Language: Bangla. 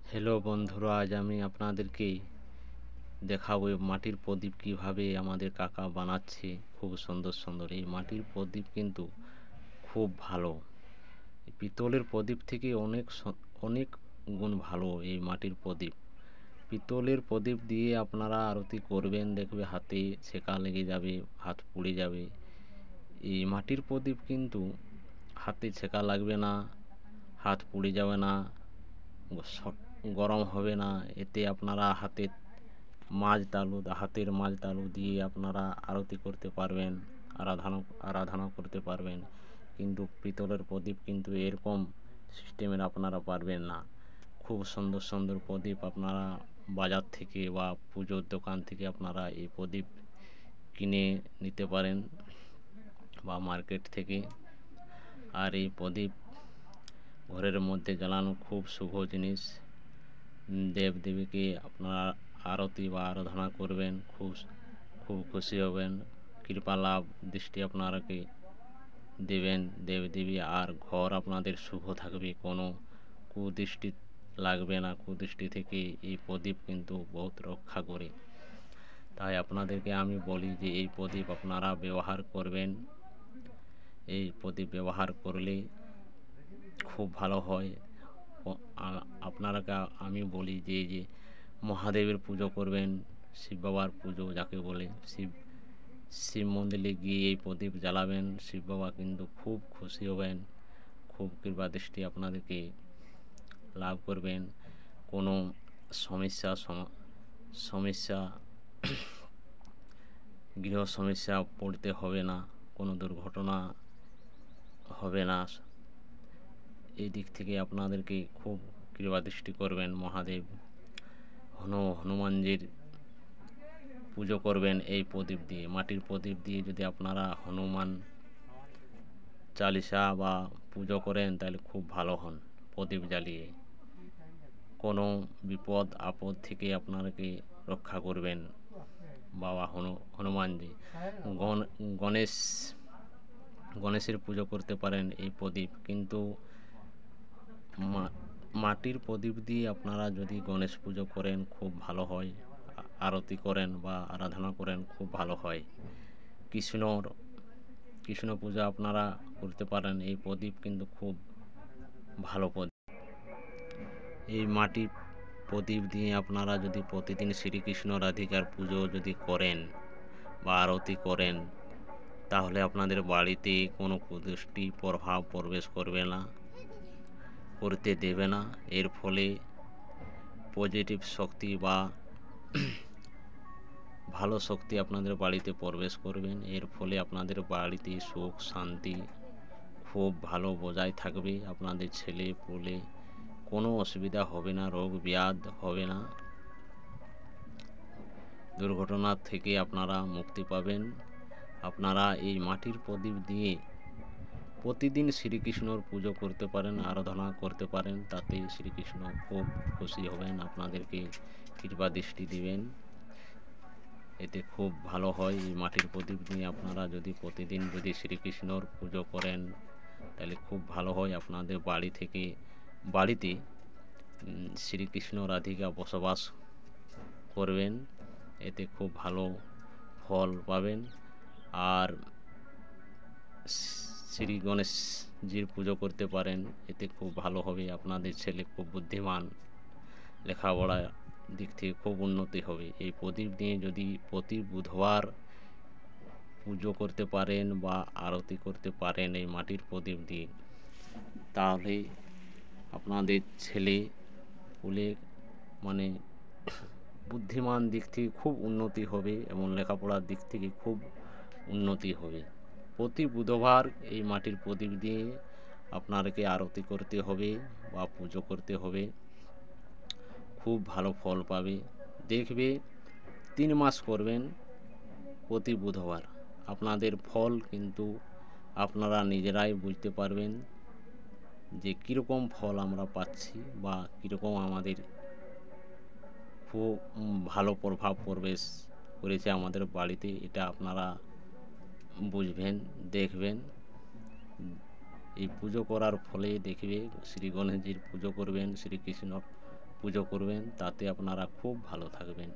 হ্যালো বন্ধুরা, আজ আমি আপনাদেরকে দেখাবো মাটির প্রদীপ কিভাবে আমাদের কাকা বানাচ্ছে। খুব সুন্দর সুন্দর এই মাটির প্রদীপ কিন্তু খুব ভালো। পিতলের প্রদীপ থেকে অনেক গুণ ভালো এই মাটির প্রদীপ। পিতলের প্রদীপ দিয়ে আপনারা আরতি করবেন, দেখবে হাতে ছেঁকা লেগে যাবে, হাত পুড়ে যাবে। এই মাটির প্রদীপ কিন্তু হাতে ছেঁকা লাগবে না, হাত পুড়ে যাবে না, গরম হবে না। এতে আপনারা হাতের মাঝ তালু দিয়ে আপনারা আরতি করতে পারবেন, আরাধনা করতে পারবেন। কিন্তু পিতলের প্রদীপ কিন্তু এরকম সিস্টেমের আপনারা পারবেন না। খুব সুন্দর সুন্দর প্রদীপ আপনারা বাজার থেকে বা পুজোর দোকান থেকে আপনারা এই প্রদীপ কিনে নিতে পারেন বা মার্কেট থেকে। আর এই প্রদীপ ঘরের মধ্যে জ্বালানো খুব শুভ জিনিস। দেবদেবীকে আপনারা আরতি বা আরাধনা করবেন, খুব খুব খুশি হবেন, কৃপা লাভ দৃষ্টি আপনারাকে দেবেন দেবদেবী। আর ঘর আপনাদের শুভ থাকবে, কোনো কুদৃষ্টি লাগবে না। কুদৃষ্টি থেকে এই প্রদীপ কিন্তু বহুত রক্ষা করে। তাই আপনাদেরকে আমি বলি যে এই প্রদীপ আপনারা ব্যবহার করবেন। এই প্রদীপ ব্যবহার করলে খুব ভালো হয়। আপনারাকে আমি বলি যে মহাদেবের পুজো করবেন, শিব বাবার পুজো যাকে বলে, শিব মন্দিরে গিয়ে এই প্রদীপ জ্বালাবেন, শিব বাবা কিন্তু খুব খুশি হবেন, খুব কৃপা দৃষ্টি আপনাদেরকে লাভ করবেন। কোনো সমস্যা গৃহ সমস্যা পড়তে হবে না, কোনো দুর্ঘটনা হবে না। এই দিক থেকে আপনাদেরকে খুব কৃপা দৃষ্টি করবেন মহাদেব। হনুমানজির পুজো করবেন এই প্রদীপ দিয়ে, মাটির প্রদীপ দিয়ে। যদি আপনারা হনুমান চালিসা বা পুজো করেন তাহলে খুব ভালো হন প্রদীপ জ্বালিয়ে। কোনো বিপদ আপদ থেকে আপনাকে রক্ষা করবেন বাবা হনুমানজি। গণেশের পুজো করতে পারেন এই প্রদীপ। কিন্তু মাটির প্রদীপ দিয়ে আপনারা যদি গণেশ পুজো করেন খুব ভালো হয়, আরতি করেন বা আরাধনা করেন খুব ভালো হয়। কৃষ্ণ পূজা আপনারা করতে পারেন। এই প্রদীপ কিন্তু খুব ভালো প্রদীপ। এই মাটির প্রদীপ দিয়ে আপনারা যদি প্রতিদিন শ্রীকৃষ্ণ রাধিকার পুজো যদি করেন বা আরতি করেন, তাহলে আপনাদের বাড়িতে কোনো কুদৃষ্টি প্রভাব প্রবেশ করবে না, করতে দেবে না। এর ফলে পজিটিভ শক্তি বা ভালো শক্তি আপনাদের বাড়িতে প্রবেশ করবেন। এর ফলে আপনাদের বাড়িতে সুখ শান্তি খুব ভালো বজায় থাকবে। আপনাদের ছেলে পুলে কোনো অসুবিধা হবে না, রোগ ব্যাধ হবে না, দুর্ঘটনা থেকে আপনারা মুক্তি পাবেন। আপনারা এই মাটির প্রদীপ দিয়ে প্রতিদিন শ্রীকৃষ্ণর পুজো করতে পারেন, আরাধনা করতে পারেন। তাতে শ্রীকৃষ্ণ খুব খুশি হবেন, আপনাদেরকে কৃপা দৃষ্টি দিবেন। এতে খুব ভালো হয়। এই মাটির প্রদীপ দিয়ে আপনারা যদি প্রতিদিন যদি শ্রীকৃষ্ণর পুজো করেন তাহলে খুব ভালো হয়। আপনাদের বাড়িতে শ্রীকৃষ্ণ রাধিকা বসবাস করবেন, এতে খুব ভালো ফল পাবেন। আর শ্রী গণেশজির পুজো করতে পারেন, এতে খুব ভালো হবে। আপনাদের ছেলে খুব বুদ্ধিমান, লেখাপড়ার দিক থেকে খুব উন্নতি হবে। এই প্রদীপ দিয়ে যদি প্রতি বুধবার পুজো করতে পারেন বা আরতি করতে পারেন এই মাটির প্রদীপ দিয়ে, তাহলে আপনাদের ছেলে পুলে মানে বুদ্ধিমান দিক থেকে খুব উন্নতি হবে এবং লেখাপড়ার দিক থেকে খুব উন্নতি হবে। প্রতি বুধবার এই মাটির প্রদীপ দিয়ে আপনাকে আরতি করতে হবে বা পুজো করতে হবে, খুব ভালো ফল পাবে। দেখবে 3 মাস করবেন প্রতি বুধবার, আপনাদের ফল কিন্তু আপনারা নিজেরাই বুঝতে পারবেন যে কীরকম ফল আমরা পাচ্ছি বা কীরকম আমাদের খুব ভালো প্রভাব প্রবেশ করেছে আমাদের বাড়িতে। এটা আপনারা বুঝবেন, দেখবেন। এই পুজো করার ফলে দেখবে শ্রী গণেশজির পুজো করবেন, শ্রীকৃষ্ণ পুজো করবেন, তাতে আপনারা খুব ভালো থাকবেন।